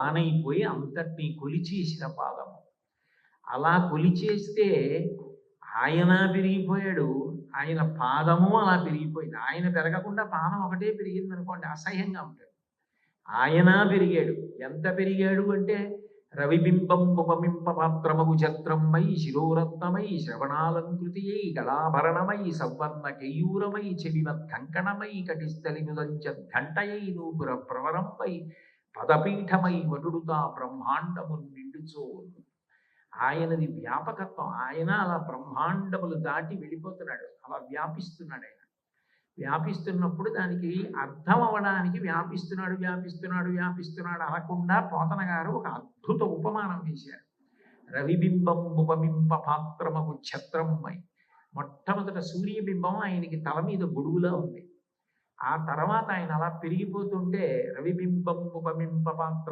ఆనైపోయి అంతటినీ కొలిచేసిన పాదము. అలా కొలిచేస్తే ఆయన పెరిగిపోయాడు. ఆయన పాదము అలా పెరిగిపోయింది. ఆయన పెరగకుండా పాదం ఒకటే పెరిగిందనుకోండి అసహ్యంగా ఉంటుంది. ఆయన పెరిగాడు. ఎంత పెరిగాడు అంటే రవిబింబం ఉపమింప పాత్రమగు ఛత్రమై శిరోరత్నమై శ్రవణాలంకృతియై గళాభరణమై సవర్ణ కేయూరమై చెవిమత్ కంకణమై కటిస్థలి ఘంటయై నూపుర ప్రవరంపై పదపీఠమై వటుడుతా బ్రహ్మాండము నిండుచో. ఆయనది వ్యాపకత్వం. ఆయన అలా బ్రహ్మాండములు దాటి వెళ్ళిపోతున్నాడు. అలా వ్యాపిస్తున్నాడు ఆయన. వ్యాపిస్తున్నప్పుడు దానికి అర్థం అవ్వడానికి వ్యాపిస్తున్నాడు వ్యాపిస్తున్నాడు వ్యాపిస్తున్నాడు అనకుండా పోతన గారు ఒక అద్భుత ఉపమానం వేశారు. రవిబింబం ఉపమింప పాత్రమగు ఛత్రమై. మొట్టమొదట సూర్యబింబం ఆయనకి తల మీద గొడుగులా ఉంది. ఆ తర్వాత ఆయన అలా పెరిగిపోతుంటే రవిబింబం ఉపమింప పాత్ర